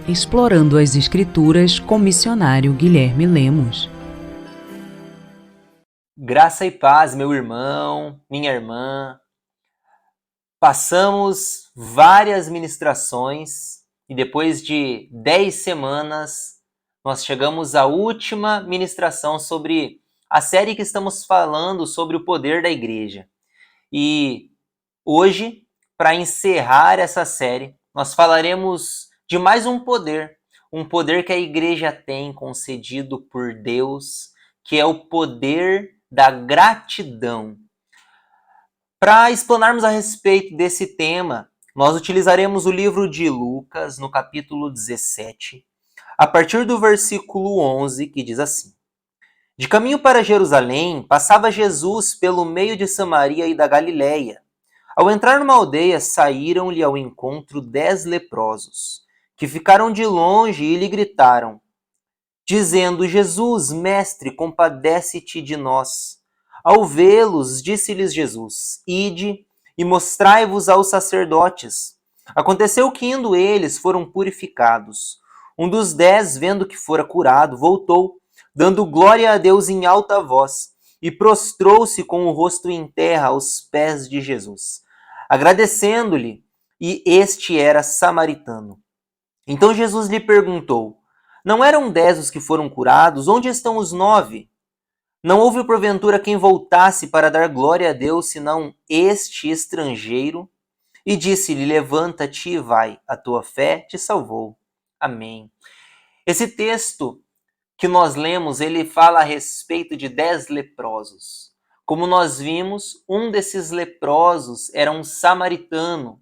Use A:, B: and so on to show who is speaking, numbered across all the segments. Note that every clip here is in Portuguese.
A: Explorando as Escrituras com missionário Guilherme Lemos.
B: Graça e paz, meu irmão, minha irmã. Passamos várias ministrações e depois de 10 semanas nós chegamos à última ministração sobre a série que estamos falando sobre o poder da igreja. E hoje, para encerrar essa série, nós falaremos de mais um poder que a igreja tem concedido por Deus, que é o poder da gratidão. Para explanarmos a respeito desse tema, nós utilizaremos o livro de Lucas, no capítulo 17, a partir do versículo 11, que diz assim: De caminho para Jerusalém, passava Jesus pelo meio de Samaria e da Galiléia. Ao entrar numa aldeia, saíram-lhe ao encontro 10 leprosos, que ficaram de longe e lhe gritaram, dizendo: Jesus, mestre, compadece-te de nós. Ao vê-los, disse-lhes Jesus: Ide e mostrai-vos aos sacerdotes. Aconteceu que, indo eles, foram purificados. Um dos 10, vendo que fora curado, voltou, dando glória a Deus em alta voz, e prostrou-se com o rosto em terra aos pés de Jesus, agradecendo-lhe, e este era samaritano. Então Jesus lhe perguntou: Não eram 10 os que foram curados? Onde estão os 9? Não houve porventura quem voltasse para dar glória a Deus, senão este estrangeiro? E disse-lhe: Levanta-te e vai, a tua fé te salvou. Amém. Esse texto que nós lemos, ele fala a respeito de 10 leprosos. Como nós vimos, um desses leprosos era um samaritano,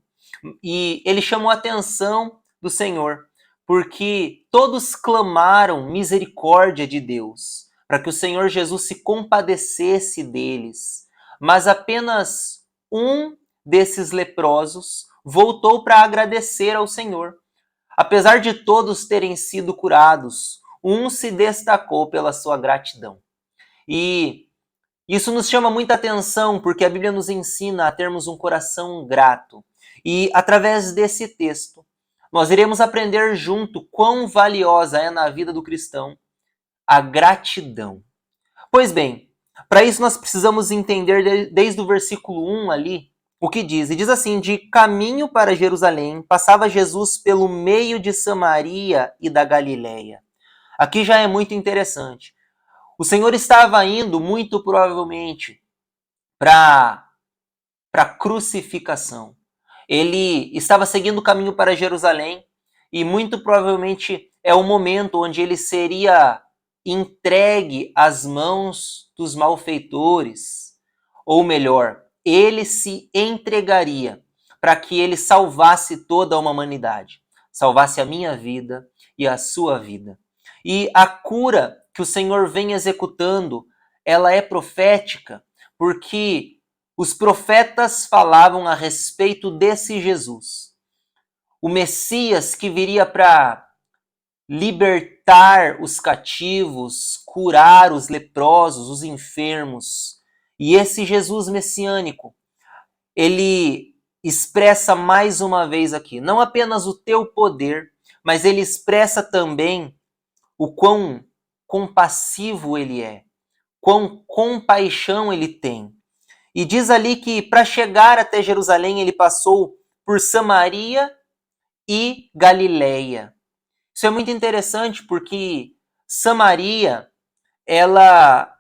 B: e ele chamou a atenção do Senhor, porque todos clamaram misericórdia de Deus, para que o Senhor Jesus se compadecesse deles. Mas apenas um desses leprosos voltou para agradecer ao Senhor. Apesar de todos terem sido curados, um se destacou pela sua gratidão. E isso nos chama muita atenção, porque a Bíblia nos ensina a termos um coração grato. E através desse texto, nós iremos aprender junto quão valiosa é na vida do cristão a gratidão. Pois bem, para isso nós precisamos entender desde o versículo 1 ali o que diz. E diz assim: De caminho para Jerusalém, passava Jesus pelo meio de Samaria e da Galiléia. Aqui já é muito interessante. O Senhor estava indo, muito provavelmente, para a crucificação. Ele estava seguindo o caminho para Jerusalém e muito provavelmente é o momento onde ele seria entregue às mãos dos malfeitores, ou melhor, ele se entregaria para que ele salvasse toda uma humanidade, salvasse a minha vida e a sua vida. E a cura que o Senhor vem executando, ela é profética, porque os profetas falavam a respeito desse Jesus, o Messias que viria para libertar os cativos, curar os leprosos, os enfermos. E esse Jesus messiânico, ele expressa mais uma vez aqui, não apenas o teu poder, mas ele expressa também o quão compassivo ele é, quão compaixão ele tem. E diz ali que para chegar até Jerusalém ele passou por Samaria e Galiléia. Isso é muito interessante porque Samaria, ela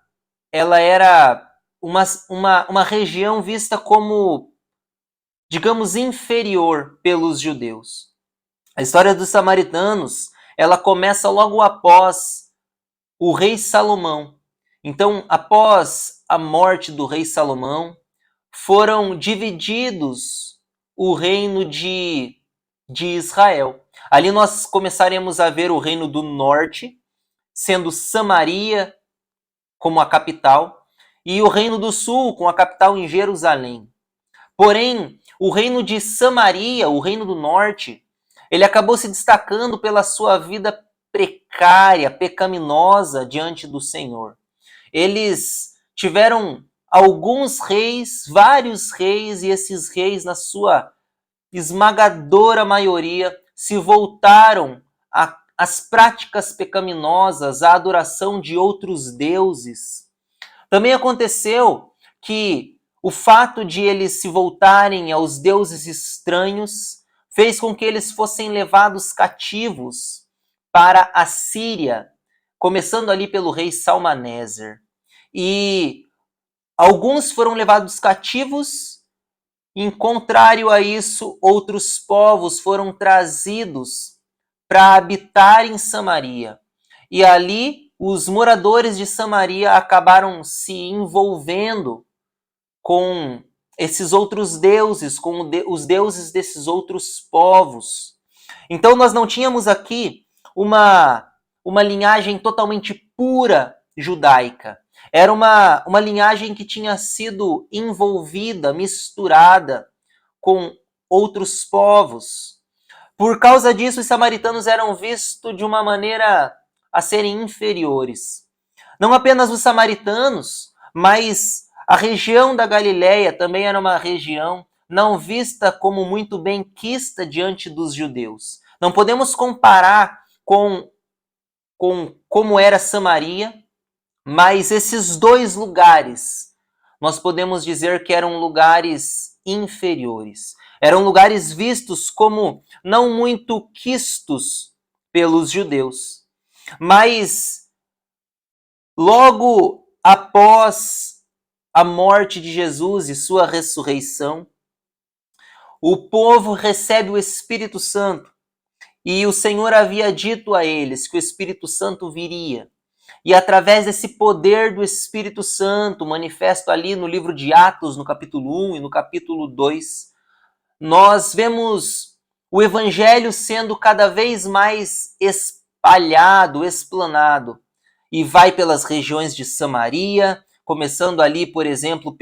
B: era uma região vista como, digamos, inferior pelos judeus. A história dos samaritanos, ela começa logo após o rei Salomão. Então, após a morte do rei Salomão, foram divididos o reino de Israel. Ali nós começaremos a ver o reino do norte, sendo Samaria como a capital, e o reino do sul com a capital em Jerusalém. Porém, o reino de Samaria, o reino do norte, ele acabou se destacando pela sua vida precária, pecaminosa diante do Senhor. Eles tiveram alguns reis, vários reis, e esses reis, na sua esmagadora maioria, se voltaram as práticas pecaminosas, a adoração de outros deuses. Também aconteceu que o fato de eles se voltarem aos deuses estranhos fez com que eles fossem levados cativos para a Síria, começando ali pelo rei Salmaneser. E alguns foram levados cativos, em contrário a isso, outros povos foram trazidos para habitar em Samaria. E ali, os moradores de Samaria acabaram se envolvendo com esses outros deuses, com os deuses desses outros povos. Então, nós não tínhamos aqui uma linhagem totalmente pura judaica. Era uma linhagem que tinha sido envolvida, misturada com outros povos. Por causa disso, os samaritanos eram vistos de uma maneira a serem inferiores. Não apenas os samaritanos, mas a região da Galileia também era uma região não vista como muito benquista diante dos judeus. Não podemos comparar com como era Samaria, mas esses dois lugares, nós podemos dizer que eram lugares inferiores. Eram lugares vistos como não muito quistos pelos judeus. Mas logo após a morte de Jesus e sua ressurreição, o povo recebe o Espírito Santo. E o Senhor havia dito a eles que o Espírito Santo viria. E através desse poder do Espírito Santo, manifesto ali no livro de Atos, no capítulo 1 e no capítulo 2, nós vemos o Evangelho sendo cada vez mais espalhado, explanado. E vai pelas regiões de Samaria, começando ali, por exemplo,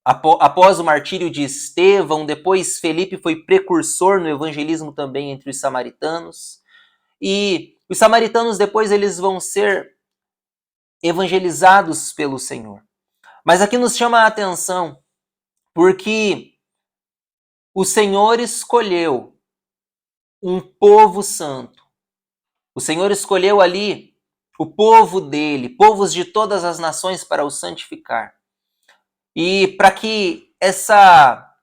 B: após o martírio de Estevão. Depois Felipe foi precursor no evangelismo também entre os samaritanos. E os samaritanos depois eles vão ser evangelizados pelo Senhor. Mas aqui nos chama a atenção, porque o Senhor escolheu um povo santo. O Senhor escolheu ali o povo dele, povos de todas as nações para o santificar. E para que essa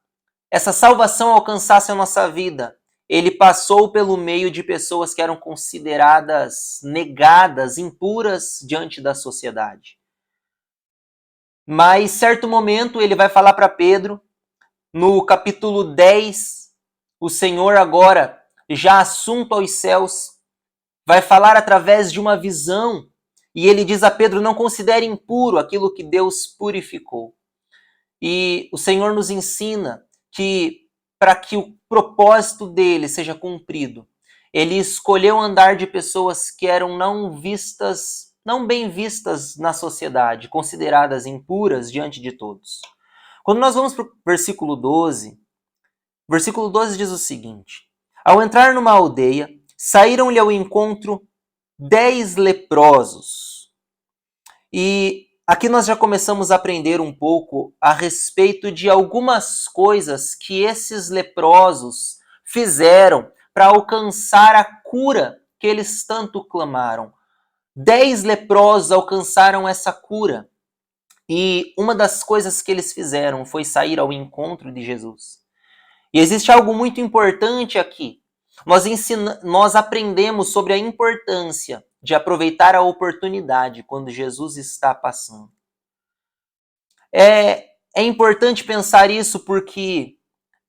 B: salvação alcançasse a nossa vida, ele passou pelo meio de pessoas que eram consideradas negadas, impuras diante da sociedade. Mas, certo momento, ele vai falar para Pedro, no capítulo 10, o Senhor agora, já assunto aos céus, vai falar através de uma visão, e ele diz a Pedro, não considere impuro aquilo que Deus purificou. E o Senhor nos ensina que, para que o propósito dele seja cumprido, ele escolheu andar de pessoas que eram não bem vistas na sociedade, consideradas impuras diante de todos. Quando nós vamos para o versículo 12 diz o seguinte: ao entrar numa aldeia, saíram-lhe ao encontro 10 leprosos. E aqui nós já começamos a aprender um pouco a respeito de algumas coisas que esses leprosos fizeram para alcançar a cura que eles tanto clamaram. 10 leprosos alcançaram essa cura. E uma das coisas que eles fizeram foi sair ao encontro de Jesus. E existe algo muito importante aqui. Nós aprendemos sobre a importância de aproveitar a oportunidade quando Jesus está passando. É importante pensar isso porque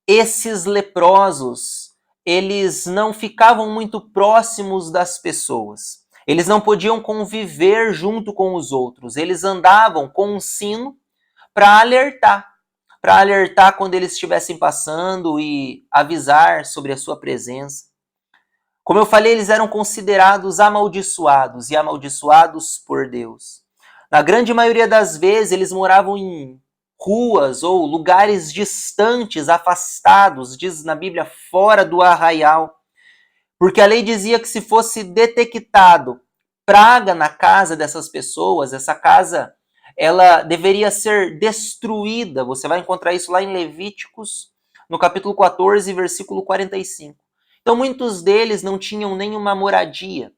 B: esses leprosos, eles não ficavam muito próximos das pessoas. Eles não podiam conviver junto com os outros. Eles andavam com um sino para alertar quando eles estivessem passando e avisar sobre a sua presença. Como eu falei, eles eram considerados amaldiçoados e amaldiçoados por Deus. Na grande maioria das vezes, eles moravam em ruas ou lugares distantes, afastados, diz na Bíblia, fora do arraial. Porque a lei dizia que se fosse detectado praga na casa dessas pessoas, essa casa ela deveria ser destruída. Você vai encontrar isso lá em Levíticos, no capítulo 14, versículo 45. Então muitos deles não tinham nenhuma moradia,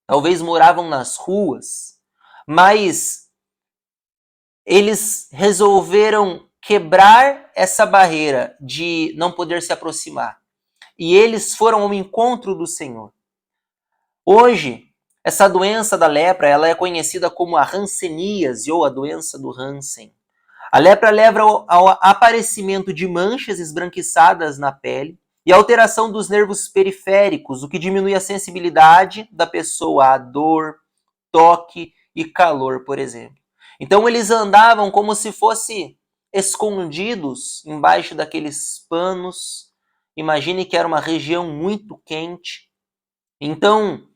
B: talvez moravam nas ruas, mas eles resolveram quebrar essa barreira de não poder se aproximar. E eles foram ao encontro do Senhor. Hoje, essa doença da lepra, ela é conhecida como a hanseníase ou a doença do Hansen. A lepra leva ao aparecimento de manchas esbranquiçadas na pele e alteração dos nervos periféricos, o que diminui a sensibilidade da pessoa à dor, toque e calor, por exemplo. Então eles andavam como se fossem escondidos embaixo daqueles panos. Imagine que era uma região muito quente. Então,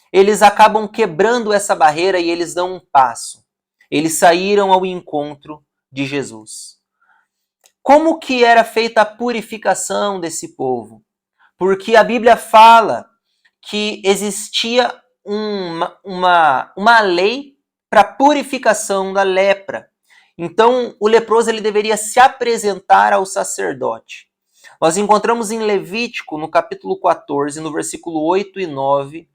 B: eles acabam quebrando essa barreira e eles dão um passo. Eles saíram ao encontro de Jesus. Como que era feita a purificação desse povo? Porque a Bíblia fala que existia uma lei para a purificação da lepra. Então, o leproso ele deveria se apresentar ao sacerdote. Nós encontramos em Levítico, no capítulo 14, no versículo 8 e 9,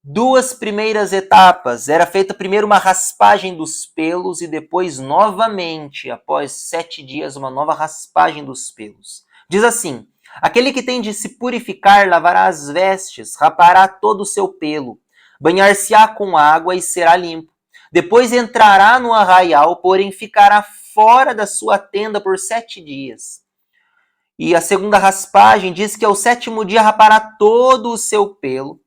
B: duas primeiras etapas. Era feita primeiro uma raspagem dos pelos e depois, novamente, após 7 dias, uma nova raspagem dos pelos. Diz assim: aquele que tem de se purificar lavará as vestes, rapará todo o seu pelo, banhar-se-á com água e será limpo. Depois entrará no arraial, porém ficará fora da sua tenda por 7 dias. E a segunda raspagem diz que ao 7º dia rapará todo o seu pelo,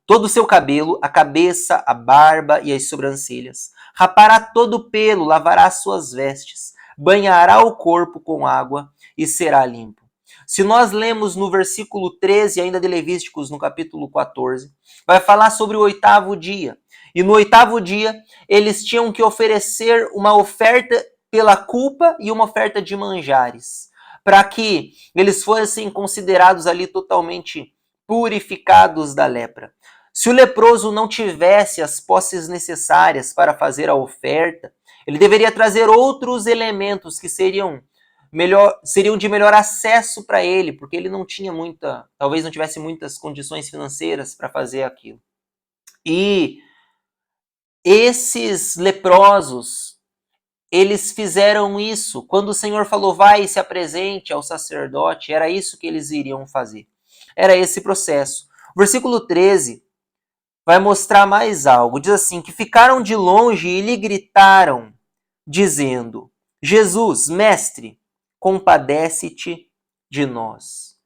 B: todo o seu cabelo, a cabeça, a barba e as sobrancelhas. Rapará todo o pelo, lavará as suas vestes, banhará o corpo com água e será limpo. Se nós lemos no versículo 13, ainda de Levíticos, no capítulo 14, vai falar sobre o 8º dia. E no 8º dia, eles tinham que oferecer uma oferta pela culpa e uma oferta de manjares, para que eles fossem considerados ali totalmente purificados da lepra. Se o leproso não tivesse as posses necessárias para fazer a oferta, ele deveria trazer outros elementos que seriam de melhor acesso para ele, porque ele não tinha talvez não tivesse muitas condições financeiras para fazer aquilo. E esses leprosos, eles fizeram isso. Quando o Senhor falou, vai e se apresente ao sacerdote, era isso que eles iriam fazer. Era esse processo. O versículo 13 vai mostrar mais algo. Diz assim, que ficaram de longe e lhe gritaram, dizendo, Jesus, mestre, compadece-te de nós.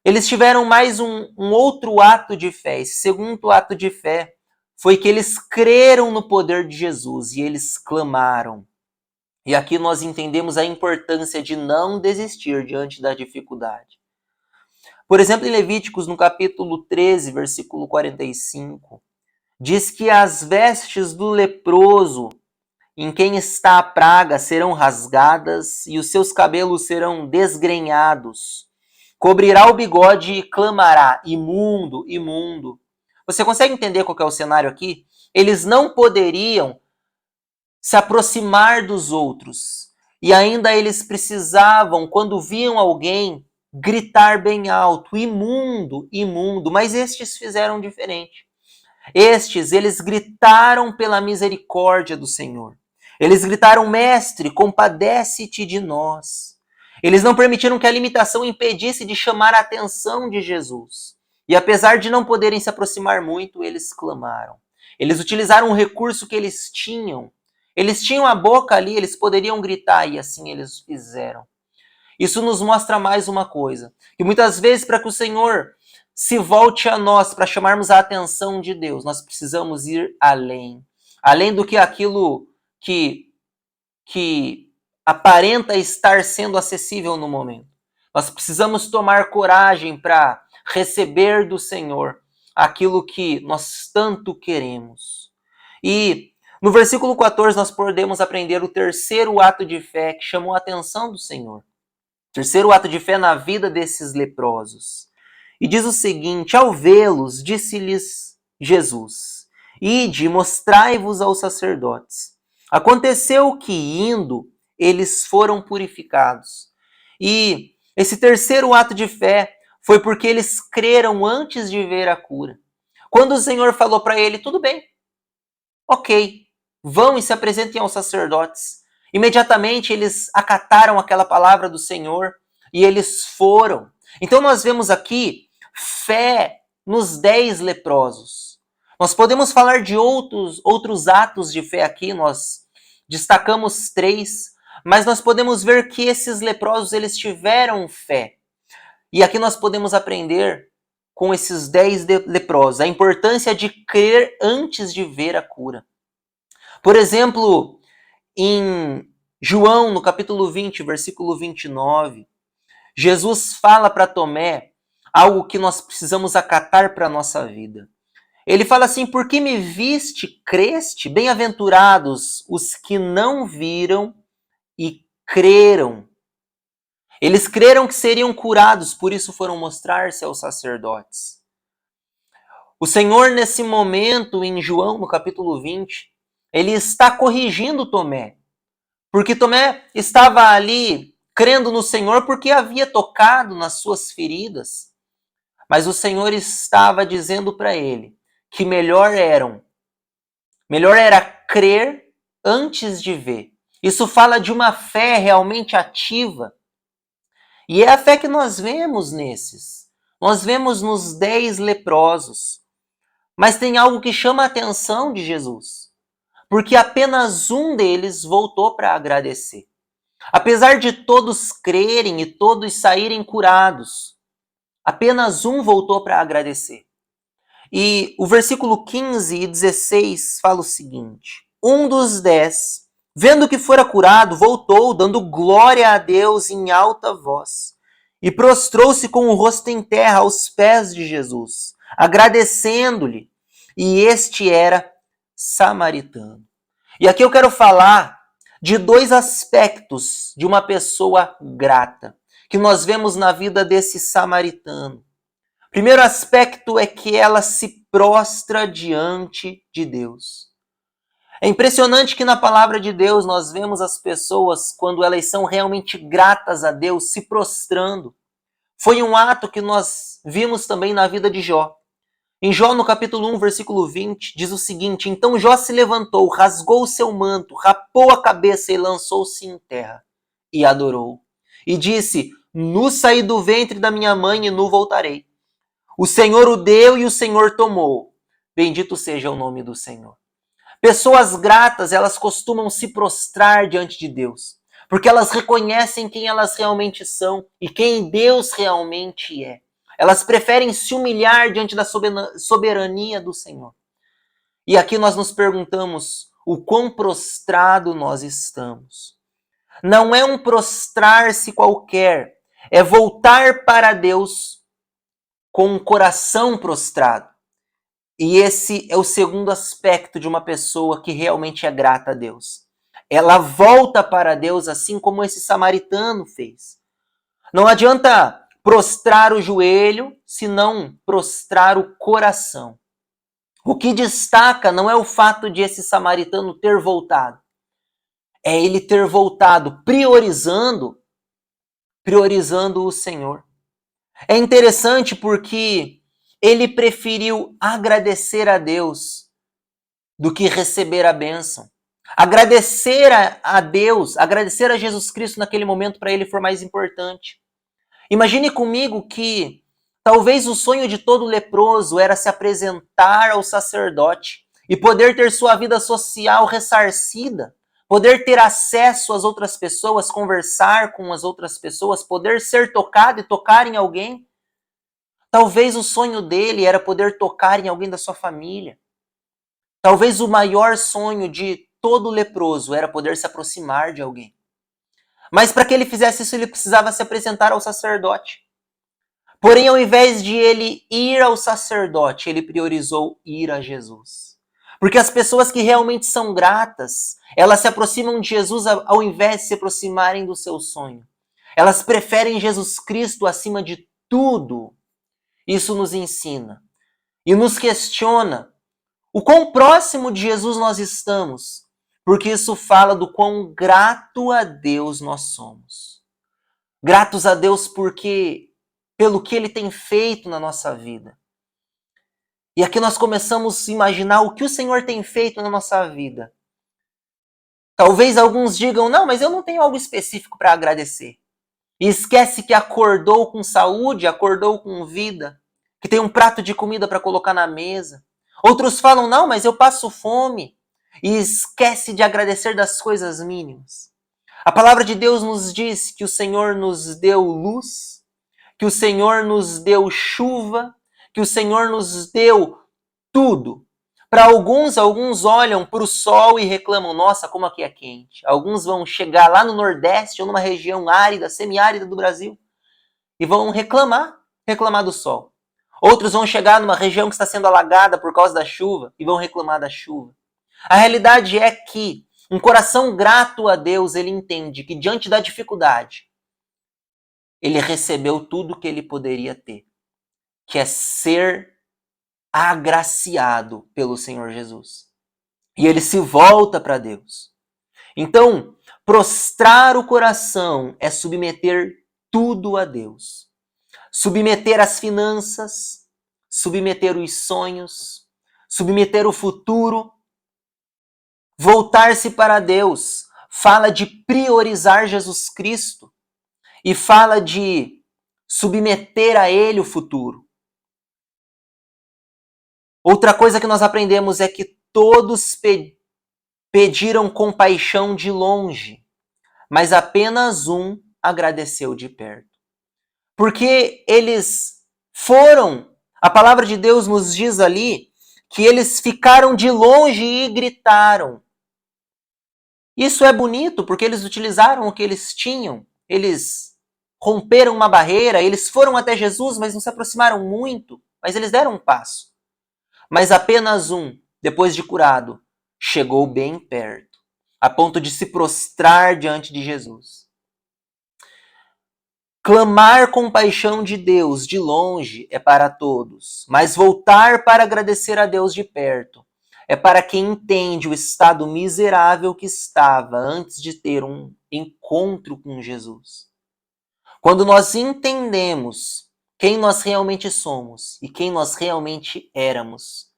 B: Eles tiveram mais um outro ato de fé. Esse segundo ato de fé foi que eles creram no poder de Jesus e eles clamaram. E aqui nós entendemos a importância de não desistir diante da dificuldade. Por exemplo, em Levíticos, no capítulo 13, versículo 45, diz que as vestes do leproso em quem está a praga serão rasgadas e os seus cabelos serão desgrenhados. Cobrirá o bigode e clamará, imundo, imundo. Você consegue entender qual que é o cenário aqui? Eles não poderiam se aproximar dos outros. E ainda eles precisavam, quando viam alguém, gritar bem alto, imundo, imundo. Mas estes fizeram diferente. Eles gritaram pela misericórdia do Senhor. Eles gritaram, mestre, compadece-te de nós. Eles não permitiram que a limitação impedisse de chamar a atenção de Jesus. E apesar de não poderem se aproximar muito, eles clamaram. Eles utilizaram um recurso que eles tinham. Eles tinham a boca ali, eles poderiam gritar, e assim eles fizeram. Isso nos mostra mais uma coisa, que muitas vezes para que o Senhor se volte a nós, para chamarmos a atenção de Deus, nós precisamos ir além. Além do que aquilo que aparenta estar sendo acessível no momento. Nós precisamos tomar coragem para receber do Senhor aquilo que nós tanto queremos. E no versículo 14 nós podemos aprender o terceiro ato de fé que chamou a atenção do Senhor. Terceiro ato de fé na vida desses leprosos. E diz o seguinte, ao vê-los, disse-lhes Jesus, ide, mostrai-vos aos sacerdotes. Aconteceu que, indo, eles foram purificados. E esse terceiro ato de fé foi porque eles creram antes de ver a cura. Quando o Senhor falou para ele, tudo bem, ok, vão e se apresentem aos sacerdotes. Imediatamente eles acataram aquela palavra do Senhor e eles foram. Então nós vemos aqui fé nos 10 leprosos. Nós podemos falar de outros atos de fé aqui, nós destacamos 3, mas nós podemos ver que esses leprosos eles tiveram fé. E aqui nós podemos aprender com esses 10 leprosos a importância de crer antes de ver a cura. Por exemplo, em João, no capítulo 20, versículo 29, Jesus fala para Tomé algo que nós precisamos acatar para a nossa vida. Ele fala assim, por que me viste, creste? Bem-aventurados os que não viram e creram. Eles creram que seriam curados, por isso foram mostrar-se aos sacerdotes. O Senhor, nesse momento, em João, no capítulo 20, ele está corrigindo Tomé. Porque Tomé estava ali crendo no Senhor porque havia tocado nas suas feridas. Mas o Senhor estava dizendo para ele que melhor era crer antes de ver. Isso fala de uma fé realmente ativa. E é a fé que nós vemos nesses. Nós vemos nos 10 leprosos. Mas tem algo que chama a atenção de Jesus. Porque apenas um deles voltou para agradecer. Apesar de todos crerem e todos saírem curados, apenas um voltou para agradecer. E o versículo 15 e 16 fala o seguinte: um dos 10, vendo que fora curado, voltou, dando glória a Deus em alta voz, e prostrou-se com o rosto em terra aos pés de Jesus, agradecendo-lhe. E este era samaritano. E aqui eu quero falar de 2 aspectos de uma pessoa grata, que nós vemos na vida desse samaritano. O primeiro aspecto é que ela se prostra diante de Deus. É impressionante que na palavra de Deus nós vemos as pessoas, quando elas são realmente gratas a Deus, se prostrando. Foi um ato que nós vimos também na vida de Jó. Em Jó, no capítulo 1, versículo 20, diz o seguinte: então Jó se levantou, rasgou o seu manto, rapou a cabeça e lançou-se em terra, e adorou. E disse, nu saí do ventre da minha mãe e nu voltarei. O Senhor o deu e o Senhor tomou. Bendito seja o nome do Senhor. Pessoas gratas, elas costumam se prostrar diante de Deus, porque elas reconhecem quem elas realmente são e quem Deus realmente é. Elas preferem se humilhar diante da soberania do Senhor. E aqui nós nos perguntamos o quão prostrado nós estamos. Não é um prostrar-se qualquer, é voltar para Deus com um coração prostrado. E esse é o segundo aspecto de uma pessoa que realmente é grata a Deus. Ela volta para Deus assim como esse samaritano fez. Não adianta prostrar o joelho, senão prostrar o coração. O que destaca não é o fato de esse samaritano ter voltado. É ele ter voltado priorizando o Senhor. É interessante porque ele preferiu agradecer a Deus do que receber a bênção. Agradecer a Deus, agradecer a Jesus Cristo naquele momento para ele foi mais importante. Imagine comigo que talvez o sonho de todo leproso era se apresentar ao sacerdote e poder ter sua vida social ressarcida, poder ter acesso às outras pessoas, conversar com as outras pessoas, poder ser tocado e tocar em alguém. Talvez o sonho dele era poder tocar em alguém da sua família. Talvez o maior sonho de todo leproso era poder se aproximar de alguém. Mas para que ele fizesse isso, ele precisava se apresentar ao sacerdote. Porém, ao invés de ele ir ao sacerdote, ele priorizou ir a Jesus. Porque as pessoas que realmente são gratas, elas se aproximam de Jesus ao invés de se aproximarem do seu sonho. Elas preferem Jesus Cristo acima de tudo. Isso nos ensina e nos questiona o quão próximo de Jesus nós estamos, porque isso fala do quão grato a Deus nós somos. Gratos a Deus porque pelo que Ele tem feito na nossa vida. E aqui nós começamos a imaginar o que o Senhor tem feito na nossa vida. Talvez alguns digam, não, mas eu não tenho algo específico para agradecer. E esquece que acordou com saúde, acordou com vida, que tem um prato de comida para colocar na mesa. Outros falam, não, mas eu passo fome. E esquece de agradecer das coisas mínimas. A palavra de Deus nos diz que o Senhor nos deu luz, que o Senhor nos deu chuva, que o Senhor nos deu tudo. Para alguns olham para o sol e reclamam, nossa, como aqui é quente. Alguns vão chegar lá no Nordeste ou numa região árida, semiárida do Brasil e vão reclamar do sol. Outros vão chegar numa região que está sendo alagada por causa da chuva e vão reclamar da chuva. A realidade é que um coração grato a Deus, ele entende que diante da dificuldade, ele recebeu tudo que ele poderia ter, que é ser agraciado pelo Senhor Jesus. E ele se volta para Deus. Então, prostrar o coração é submeter tudo a Deus. Submeter as finanças, submeter os sonhos, submeter o futuro. Voltar-se para Deus fala de priorizar Jesus Cristo e fala de submeter a Ele o futuro. Outra coisa que nós aprendemos é que todos pediram compaixão de longe, mas apenas um agradeceu de perto. Porque eles foram, a palavra de Deus nos diz ali, que eles ficaram de longe e gritaram. Isso é bonito porque eles utilizaram o que eles tinham, eles romperam uma barreira, eles foram até Jesus, mas não se aproximaram muito, mas eles deram um passo. Mas apenas um, depois de curado, chegou bem perto, a ponto de se prostrar diante de Jesus. Clamar compaixão de Deus de longe é para todos, mas voltar para agradecer a Deus de perto é para quem entende o estado miserável que estava antes de ter um encontro com Jesus. Quando nós entendemos quem nós realmente somos e quem nós realmente éramos,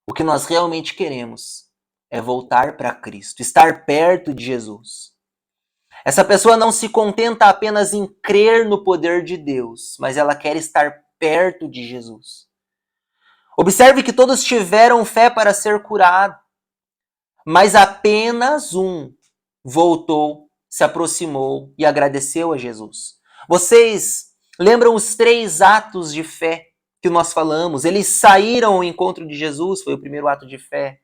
B: o que nós realmente queremos é voltar para Cristo, estar perto de Jesus. Essa pessoa não se contenta apenas em crer no poder de Deus, mas ela quer estar perto de Jesus. Observe que todos tiveram fé para ser curado, mas apenas um voltou, se aproximou e agradeceu a Jesus. Vocês lembram os 3 atos de fé que nós falamos? Eles saíram ao encontro de Jesus, foi o primeiro ato de fé.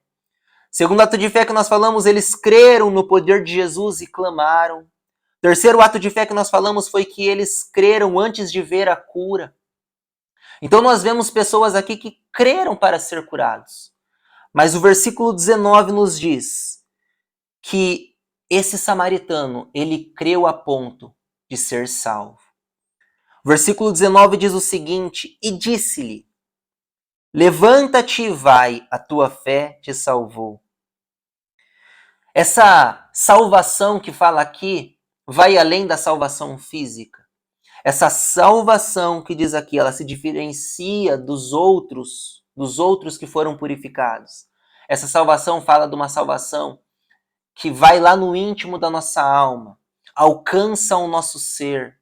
B: Segundo ato de fé que nós falamos, eles creram no poder de Jesus e clamaram. Terceiro ato de fé que nós falamos foi que eles creram antes de ver a cura. Então nós vemos pessoas aqui que creram para ser curados. Mas o versículo 19 nos diz que esse samaritano, ele creu a ponto de ser salvo. O versículo 19 diz o seguinte, e disse-lhe, levanta-te e vai, a tua fé te salvou. Essa salvação que fala aqui vai além da salvação física. Essa salvação que diz aqui, ela se diferencia dos outros que foram purificados. Essa salvação fala de uma salvação que vai lá no íntimo da nossa alma, alcança o nosso ser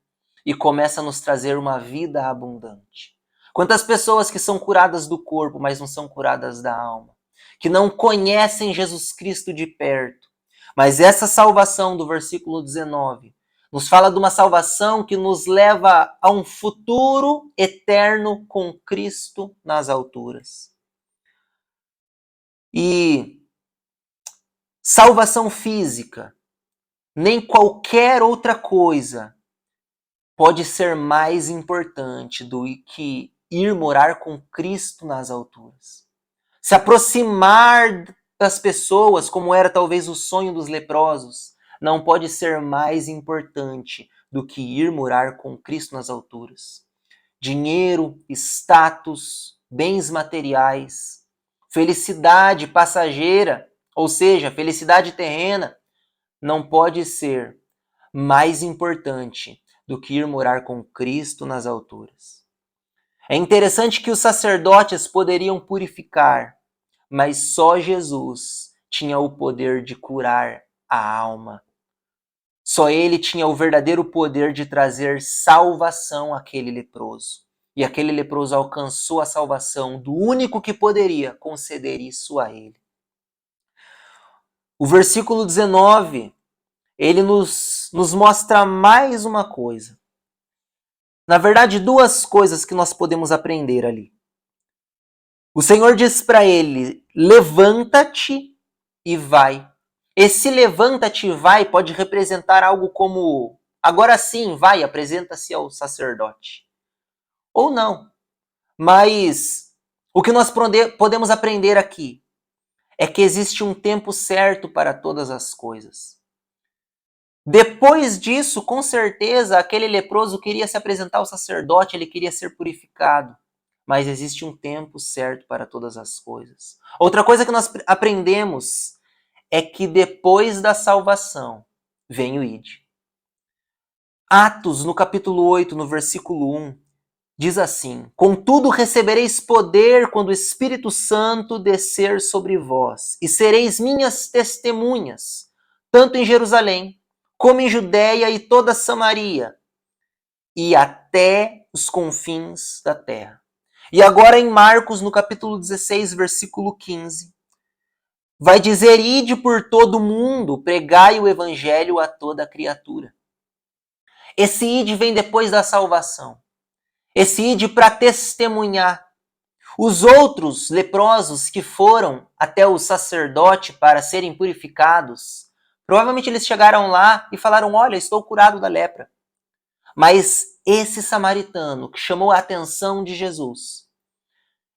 B: e começa a nos trazer uma vida abundante. Quantas pessoas que são curadas do corpo, mas não são curadas da alma, que não conhecem Jesus Cristo de perto. Mas essa salvação do versículo 19 nos fala de uma salvação que nos leva a um futuro eterno com Cristo nas alturas. E salvação física, nem qualquer outra coisa pode ser mais importante do que ir morar com Cristo nas alturas. Se aproximar das pessoas, como era talvez o sonho dos leprosos, não pode ser mais importante do que ir morar com Cristo nas alturas. Dinheiro, status, bens materiais, felicidade passageira, ou seja, felicidade terrena, não pode ser mais importante do que ir morar com Cristo nas alturas. É interessante que os sacerdotes poderiam purificar, mas só Jesus tinha o poder de curar a alma. Só ele tinha o verdadeiro poder de trazer salvação àquele leproso. E aquele leproso alcançou a salvação do único que poderia conceder isso a ele. O versículo 19, ele nos mostra mais uma coisa. Na verdade, duas coisas que nós podemos aprender ali. O Senhor diz para ele, levanta-te e vai. Esse levanta-te e vai pode representar algo como, agora sim, vai, apresenta-se ao sacerdote. Ou não. Mas o que nós podemos aprender aqui é que existe um tempo certo para todas as coisas. Depois disso, com certeza, aquele leproso queria se apresentar ao sacerdote, ele queria ser purificado. Mas existe um tempo certo para todas as coisas. Outra coisa que nós aprendemos é que depois da salvação vem o ide. Atos, no capítulo 8, no versículo 1, diz assim: contudo recebereis poder quando o Espírito Santo descer sobre vós, e sereis minhas testemunhas, tanto em Jerusalém, como em Judéia e toda Samaria, e até os confins da terra. E agora em Marcos, no capítulo 16, versículo 15, vai dizer: ide por todo o mundo, pregai o evangelho a toda criatura. Esse ide vem depois da salvação. Esse ide para testemunhar. Os outros leprosos que foram até o sacerdote para serem purificados, provavelmente eles chegaram lá e falaram: olha, estou curado da lepra. Mas esse samaritano que chamou a atenção de Jesus,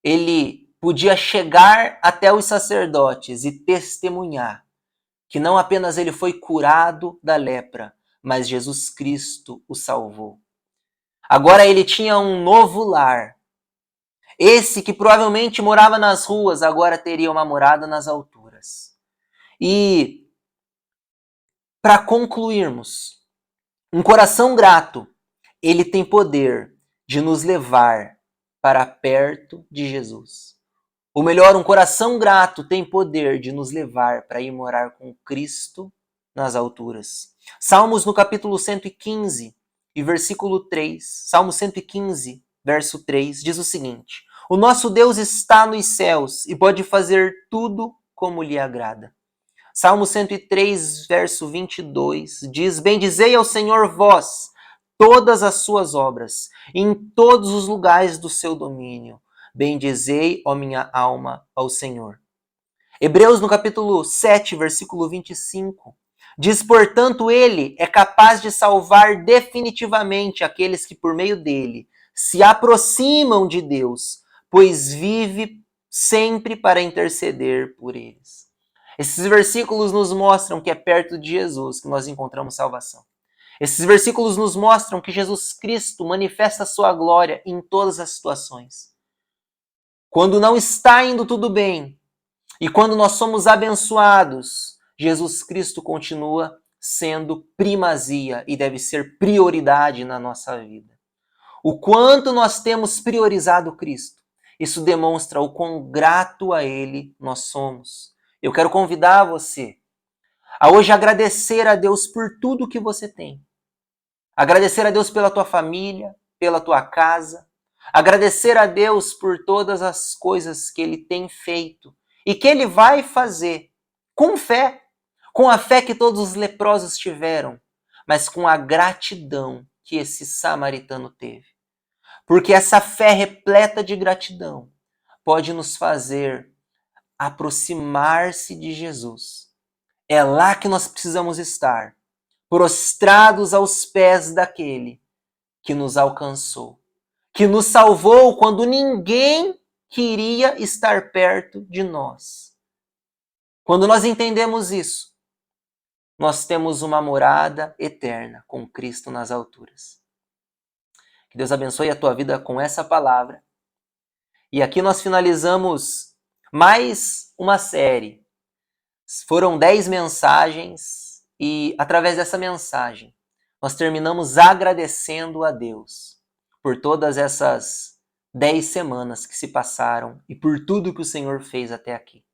B: ele podia chegar até os sacerdotes e testemunhar que não apenas ele foi curado da lepra, mas Jesus Cristo o salvou. Agora ele tinha um novo lar. Esse que provavelmente morava nas ruas, agora teria uma morada nas alturas. E, para concluirmos, um coração grato, ele tem poder de nos levar para perto de Jesus. Ou melhor, um coração grato tem poder de nos levar para ir morar com Cristo nas alturas. Salmos no capítulo 115 e versículo 3, Salmo 115, verso 3, diz o seguinte: o nosso Deus está nos céus e pode fazer tudo como lhe agrada. Salmo 103, verso 22, diz: bendizei ao Senhor vós, todas as suas obras, em todos os lugares do seu domínio. Bendizei, ó minha alma, ao Senhor. Hebreus, no capítulo 7, versículo 25, diz: portanto, ele é capaz de salvar definitivamente aqueles que por meio dele se aproximam de Deus, pois vive sempre para interceder por eles. Esses versículos nos mostram que é perto de Jesus que nós encontramos salvação. Esses versículos nos mostram que Jesus Cristo manifesta a sua glória em todas as situações. Quando não está indo tudo bem e quando nós somos abençoados, Jesus Cristo continua sendo primazia e deve ser prioridade na nossa vida. O quanto nós temos priorizado Cristo, isso demonstra o quão grato a Ele nós somos. Eu quero convidar você a hoje agradecer a Deus por tudo que você tem. Agradecer a Deus pela tua família, pela tua casa. Agradecer a Deus por todas as coisas que Ele tem feito e que Ele vai fazer com fé, com a fé que todos os leprosos tiveram, mas com a gratidão que esse samaritano teve. Porque essa fé repleta de gratidão pode nos fazer aproximar-se de Jesus. É lá que nós precisamos estar, prostrados aos pés daquele que nos alcançou, que nos salvou quando ninguém queria estar perto de nós. Quando nós entendemos isso, nós temos uma morada eterna com Cristo nas alturas. Que Deus abençoe a tua vida com essa palavra. E aqui nós finalizamos mais uma série. Foram 10 mensagens e através dessa mensagem nós terminamos agradecendo a Deus por todas essas 10 semanas que se passaram e por tudo que o Senhor fez até aqui.